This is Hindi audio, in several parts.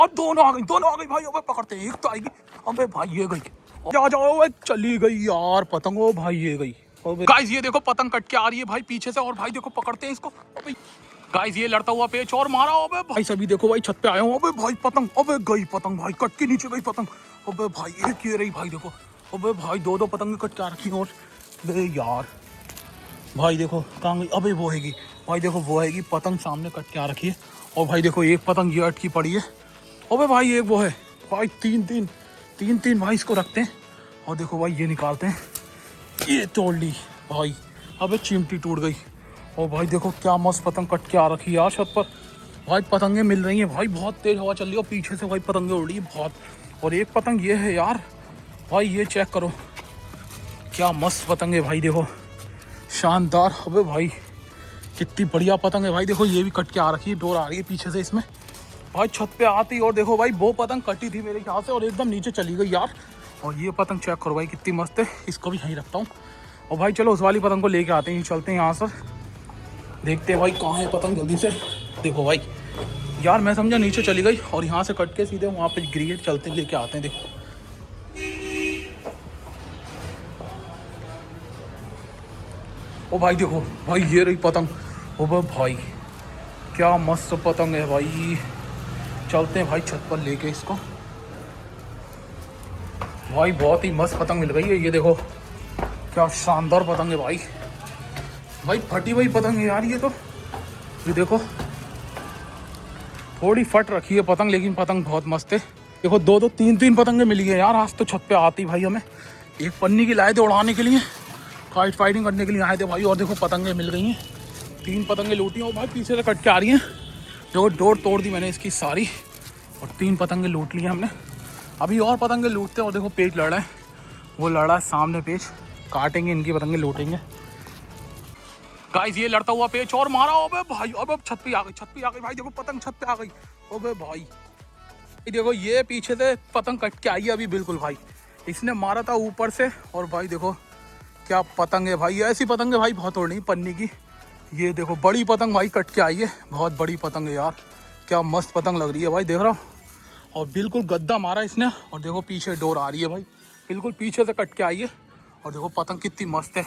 और दोनों आ गई भाई। अबे पकड़ते हैं, एक तो आएगी। अबे भाई ये गई, जा जाओ, चली गई यार पतंग। ओ भाई ये गई। गाइस ये देखो पतंग कट के आ रही है भाई पीछे से, और भाई देखो पकड़ते हैं इसको। गाइस ये लड़ता हुआ पेच और मारा। अबे भाई सभी देखो भाई छत पे आए हो। अबे भाई पतंग, अबे गई पतंग भाई, कट के नीचे गई पतंग। अबे भाई एक ये रही भाई देखो। अबे भाई दो पतंग कट के आ रखी है। और अबे यार भाई देखो कहाँ गई। अबे वो हैगी भाई, देखो वो हैगी पतंग सामने कट के आ रखी है। और भाई देखो एक पतंग ये अटकी पड़ी है। अबे भाई एक वो है भाई, तीन भाई इसको रखते हैं। और देखो भाई ये निकालते हैं, ये तोड़ ली भाई। अबे चिमटी टूट गई। और भाई देखो क्या मस्त पतंग कट के आ रखी है यार छत पर। भाई पतंगे मिल रही हैं भाई, बहुत तेज हवा चल रही है और पीछे से भाई पतंगे उड़ रही है बहुत। और एक पतंग ये है यार भाई, ये चेक करो क्या मस्त पतंग है भाई, देखो शानदार। अबे भाई कितनी बढ़िया पतंग है भाई, देखो ये भी कट के आ रखी है, डोर आ रही है पीछे से इसमें भाई छत पे आती। और देखो भाई वो पतंग कटी थी मेरे यहाँ से और एकदम नीचे चली गई यार। और ये पतंग चेक करो भाई कितनी मस्त है, इसको भी यहीं रखता हूँ। और भाई चलो उस वाली पतंग को लेके आते हैं, चलते हैं यहाँ से, देखते हैं भाई कहाँ है पतंग जल्दी से। देखो भाई यार मैं समझा नीचे चली गई और यहाँ से कट के सीधे वहाँ पे गिरी है, चलते हैं लेके आते हैं। देखो ओ भाई देखो भाई ये रही पतंग। ओ भाई क्या मस्त पतंग है भाई, चलते हैं भाई छत पर लेके इसको। भाई बहुत ही मस्त पतंग मिल गई है, ये देखो क्या शानदार पतंग है भाई। भाई फटी हुई पतंग है यार ये तो, ये देखो थोड़ी फट रखी है पतंग, लेकिन पतंग बहुत मस्त है। देखो दो तीन पतंगे मिली है यार आज तो छत पे आती भाई हमें। एक पन्नी की लाए थे उड़ाने के लिए, काइट फाइटिंग करने के लिए आए थे भाई। और देखो पतंगे मिल गई हैं, 3 पतंगे लूटी हैं। और भाई पीछे से कट के आ रही हैं, देखो डोर तोड़ दी मैंने इसकी सारी। और 3 पतंगे लूट ली हमने, अभी और पतंगे लूटते हैं। और देखो पेच लड़ रहा है, वो लड़ा है सामने पेच, काटेंगे इनकी पतंगे लूटेंगे। गाइस ये लड़ता हुआ पेच और मारा। अबे भाई अब छत पे आ गई भाई, देखो पतंग छत पे आ गई। अबे भाई देखो ये पीछे से पतंग कट के आई है अभी बिल्कुल भाई, इसने मारा था ऊपर से। और भाई देखो क्या पतंग है भाई, ऐसी पतंग है भाई बहुत उड़नी पन्नी की। ये देखो बड़ी पतंग भाई कट के आई है, बहुत बड़ी पतंग है यार, क्या मस्त पतंग लग रही है भाई, देख रहा हूँ। और बिल्कुल गद्दा मारा इसने। और देखो पीछे डोर आ रही है भाई, बिल्कुल पीछे से कट के आई है। और देखो पतंग कितनी मस्त है।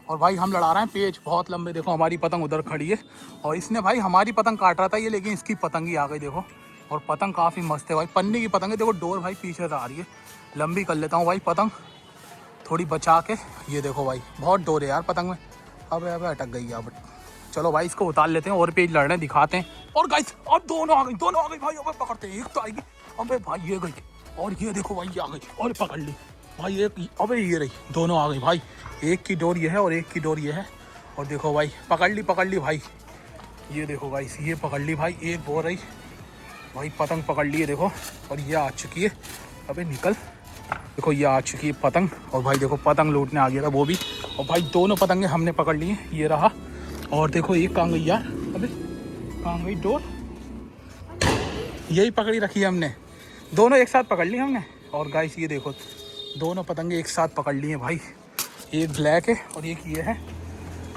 और भाई हम लड़ा रहे हैं पेच बहुत लंबे, देखो हमारी पतंग उधर खड़ी है। और इसने भाई हमारी पतंग काट रहा था ये, लेकिन इसकी पतंग ही आ गई देखो। और पतंग काफ़ी मस्त है भाई, पन्नी की पतंग है। देखो डोर भाई पीछे से आ रही है, लंबी कर लेता हूँ भाई पतंग थोड़ी बचा के। ये देखो भाई बहुत डोर है यार पतंग में। अबे अटक गई यार, बट चलो भाई इसको उतार लेते हैं और पेज लड़ रहे हैं, दिखाते हैं। और गाइस अब दोनों आ गई भाई। अबे पकड़ते हैं, एक तो आएगी। अबे भाई ये गई, और ये देखो भाई ये आ गई और पकड़ ली भाई एक। अबे ये रही, दोनों आ गई भाई, एक की डोर ये है और एक की डोर ये है। और देखो भाई पकड़ ली भाई, ये देखो गाइस ये पकड़ ली भाई, एक वो रही भाई पतंग पकड़ ली है देखो। और ये आ चुकी है, अबे निकल, देखो ये आ चुकी है पतंग। और भाई देखो पतंग लूटने आ गया था वो भी। और भाई दोनों पतंगे हमने पकड़ ली हैं, ये रहा। और देखो एक कहाँ गई यार, अबे कहाँ गई डोर, यही पकड़ी रखी है हमने, दोनों एक साथ पकड़ ली हमने। और गाइस ये देखो दोनों पतंगे एक साथ पकड़ लिए हैं भाई, एक ब्लैक है और एक ये है।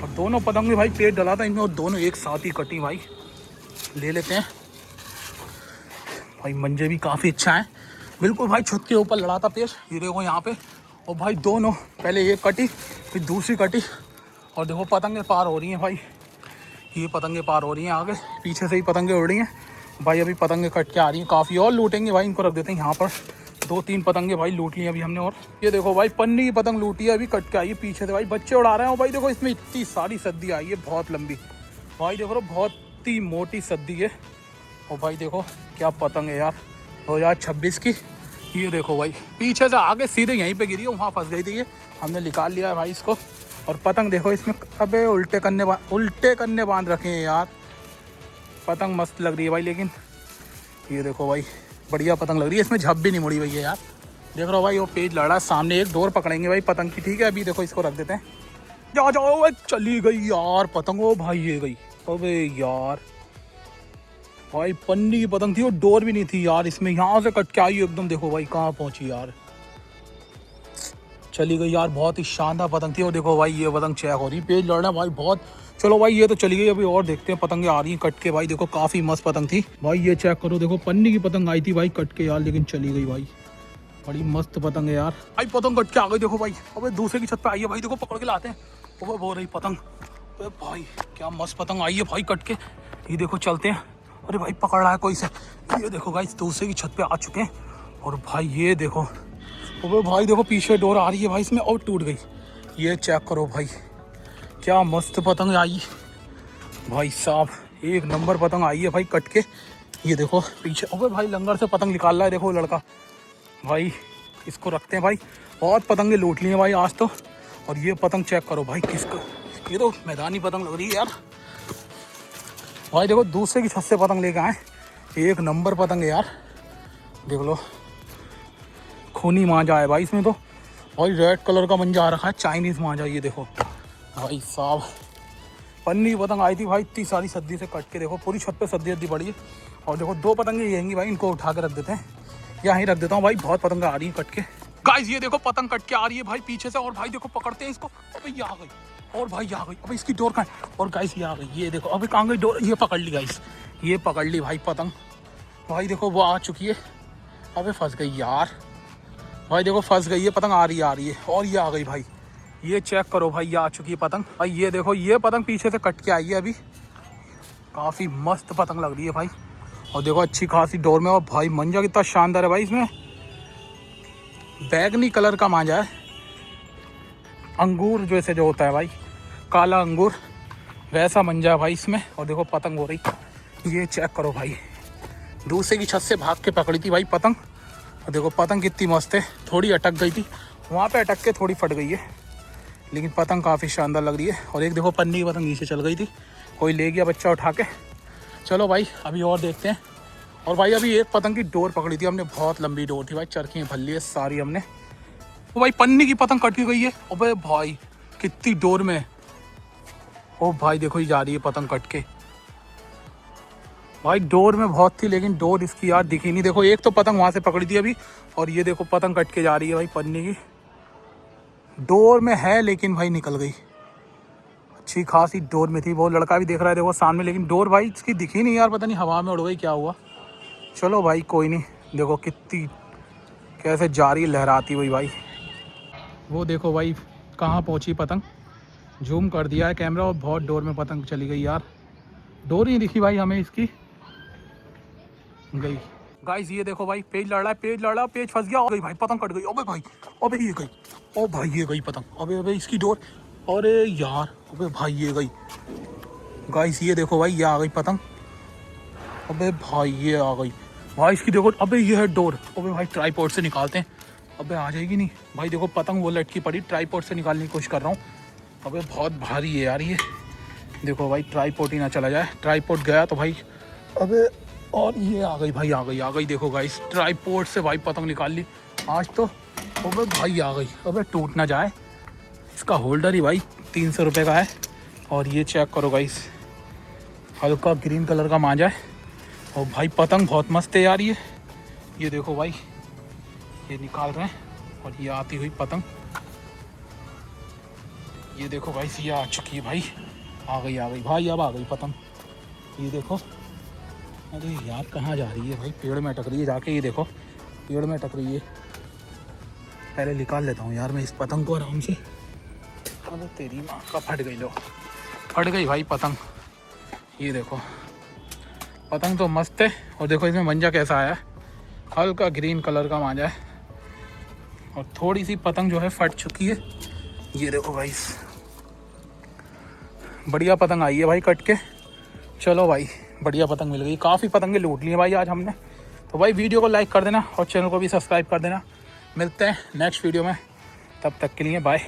और दोनों पतंगे भाई पेट डला था इनमें और दोनों एक साथ ही कटी भाई। ले लेते हैं भाई, मंजे भी काफ़ी अच्छा है, बिल्कुल भाई छत के ऊपर लड़ा था पेश, ये देखो यहाँ पे। और भाई दोनों पहले एक कटी फिर दूसरी कटी। और देखो पतंगे पार हो रही हैं भाई, ये पतंगे पार हो रही हैं आगे, पीछे से ही पतंगे उड़ रही हैं भाई। अभी पतंगे कट के आ रही हैं काफ़ी, और लूटेंगे भाई, इनको रख देते हैं यहाँ पर। 2-3 पतंगे भाई लूट ली अभी हमने। और ये देखो भाई पन्नी की पतंग लूटी है, अभी कट के आई है पीछे से भाई, बच्चे उड़ा रहे हैं। और भाई देखो इसमें इतनी सारी सद्दी आई है, बहुत लंबी भाई, देखो बहुत ही मोटी सद्दी है। और भाई देखो क्या पतंग है यार 2026 की। ये देखो भाई पीछे से आगे सीधे यहीं पे गिरी है, वहाँ फंस गई थी ये, हमने निकाल लिया है भाई इसको। और पतंग देखो इसमें, अबे उल्टे कन्ने बांध रखे हैं यार, पतंग मस्त लग रही है भाई। लेकिन ये देखो भाई बढ़िया पतंग लग रही है, इसमें झप भी नहीं मुड़ी हुई है यार, देख रहा हो भाई। वो पेज लड़ा सामने, एक डोर पकड़ेंगे भाई पतंग की, ठीक है। अभी देखो इसको रख देते हैं, जाओ चली गई यार पतंग। ओ भाई ये गई, अबे यार भाई पन्नी की पतंग थी और डोर भी नहीं थी यार इसमें, यहाँ से कट के आई एकदम, देखो भाई कहाँ पहुंची यार, चली गई यार। बहुत ही शानदार पतंग थी। और देखो भाई ये पतंग चेक हो रही, पेज लड़ रहा है भाई, बहुत चलो भाई ये तो चली गई, अभी और देखते हैं पतंगे आ रही हैं कट के भाई। देखो काफ़ी मस्त पतंग थी भाई, ये चेक करो, देखो पन्नी की पतंग आई थी भाई कट के यार, लेकिन चली गई भाई। बड़ी मस्त पतंग है यार भाई, पतंग कट के आ गई देखो भाई। अबे दूसरे की छत पे आई है भाई, देखो पकड़ के लाते हैं। वो बोल रही पतंग, अरे भाई क्या मस्त पतंग आई है भाई कट के। ये देखो चलते हैं, अरे भाई पकड़ रहा है कोई से। ये देखो गाइस दूसरे की छत पे आ चुके हैं। और भाई ये देखो, अबे भाई देखो पीछे डोर आ रही है भाई इसमें और टूट गई। ये चेक करो भाई, क्या मस्त पतंग आई भाई साहब, एक नंबर पतंग आई है भाई कट के। ये देखो पीछे, अबे भाई लंगर से पतंग निकाल रहा है देखो लड़का भाई। इसको रखते हैं भाई, बहुत पतंगे लूट लिए भाई आज तो। और ये पतंग चेक करो भाई किसको, ये तो मैदानी पतंग लग रही है यार भाई। देखो दूसरे की छत से पतंग लेके आए, एक नंबर पतंग है यार। देख लो खूनी मांझा है भाई इसमें तो भाई, रेड कलर का मंजा आ रखा है, चाइनीज़ मांझा। ये देखो भाई साहब, पन्नी पतंग आई थी भाई इतनी सारी सद्दी से कट के। देखो पूरी छत पे सद्दी अद्दी पड़ी है। और देखो दो पतंगे येंगी भाई, इनको उठा के रख देते हैं, यहाँ ही रख देता हूँ भाई। बहुत पतंग आ रही है कट के गाइस। ये देखो पतंग कट के आ रही है भाई पीछे से। और भाई देखो पकड़ते हैं इसको, अबे ये आ गई, और भाई ये आ गई। अबे इसकी डोर कहाँ है, और गाइस ये आ गई। ये देखो अबे कहाँ गई डोर, ये पकड़ ली गाइस, ये पकड़ ली भाई पतंग भाई। देखो वो आ चुकी है, अबे फंस गई यार भाई। देखो फंस गई है पतंग, आ रही है और ये आ गई भाई। ये चेक करो भाई, ये आ चुकी है पतंग भाई। ये देखो ये पतंग पीछे से कट के आई है अभी, काफ़ी मस्त पतंग लग रही है भाई। और देखो अच्छी खासी डोर में, और भाई मंजा कितना शानदार है भाई। इसमें बैगनी कलर का मांझा है, अंगूर जैसे जो होता है भाई, काला अंगूर वैसा मंजा है भाई इसमें। और देखो पतंग हो रही, ये चेक करो भाई, दूसरे की छत से भाग के पकड़ी थी भाई पतंग। और देखो पतंग कितनी मस्त है, थोड़ी अटक गई थी वहाँ पे, अटक के थोड़ी फट गई है, लेकिन पतंग काफ़ी शानदार लग रही है। और एक देखो पन्नी की पतंग नीचे चल गई थी, कोई ले गया बच्चा उठा के। चलो भाई अभी और देखते हैं। और भाई अभी एक पतंग की डोर पकड़ी थी हमने, बहुत लंबी डोर थी भाई, चरखी भल्ली है सारी हमने। तो भाई पन्नी की पतंग कट गई है, अबे भाई कितनी डोर में। ओ भाई देखो ही जा रही है पतंग कट के भाई, डोर में बहुत थी लेकिन डोर इसकी यार दिखी नहीं। देखो एक तो पतंग वहाँ से पकड़ी थी अभी, और ये देखो पतंग कट के जा रही है भाई पन्नी की। डोर में है लेकिन भाई निकल गई, अच्छी खासी डोर में थी। वो लड़का भी देख रहा है देखो सामने, लेकिन डोर भाई इसकी दिखी नहीं यार, पता नहीं हवा में उड़ गई क्या हुआ। चलो भाई कोई नहीं, देखो कितनी कैसे जा रही है लहराती हुई भाई। वो देखो भाई कहाँ पहुँची पतंग, जूम कर दिया है कैमरा और बहुत डोर में पतंग चली गई यार। डोर ही दिखी भाई हमें इसकी, गई। गाइस ये देखो भाई पेज लड़ रहा है, पेज फंस गया, गई भाई पतंग कट गई। अबे भाई, अबे ये गई, ओ भाई ये गई पतंग। अबे इसकी डोर, अरे यार अबे भाई ये गई। गाइस ये देखो भाई, ये आ गई पतंग। अबे भाई ये आ गई भाई, इसकी देखो। अबे ये है डोर, अबे भाई ट्राईपॉड से निकालते हैं। अबे आ जाएगी नहीं भाई, देखो पतंग वो लटकी पड़ी, ट्राईपॉड से निकालने की कोशिश कर रहा हूँ। अबे बहुत भारी है यार ये, देखो भाई ट्राईपॉड ही ना चला जाए। ट्राईपॉड गया तो भाई, अबे और ये आ गई भाई, आ गई। देखो गाइस ट्राईपॉड से भाई पतंग निकाल ली आज तो। अबे भाई आ गई, अबे टूट ना जाए। इसका होल्डर ही भाई 300 रुपये का है। और ये चेक करो गाइस, हल्का ग्रीन कलर का मांझा है। और भाई पतंग बहुत मस्त है यार ये देखो भाई, ये निकाल रहे हैं। और ये आती हुई पतंग, ये देखो गाइस ये आ चुकी है भाई, आ गई भाई, अब आ गई पतंग। ये देखो, अरे यार कहाँ जा रही है भाई, पेड़ में अटक रही है जाके। ये देखो पेड़ में अटक रही है, पहले निकाल लेता हूँ यार मैं इस पतंग को आराम से। अरे तेरी माँ का, फट गई, लो फट गई भाई पतंग। ये देखो पतंग तो मस्त है। और देखो इसमें मंजा कैसा आया है, हल्का ग्रीन कलर का मांझा है। और थोड़ी सी पतंग जो है फट चुकी है। ये देखो गाइस, बढ़िया पतंग आई है भाई कट के। चलो भाई बढ़िया पतंग मिल गई, काफ़ी पतंगे लूट ली हैं भाई आज हमने। तो भाई वीडियो को लाइक कर देना और चैनल को भी सब्सक्राइब कर देना। मिलते हैं नेक्स्ट वीडियो में, तब तक के लिए बाय।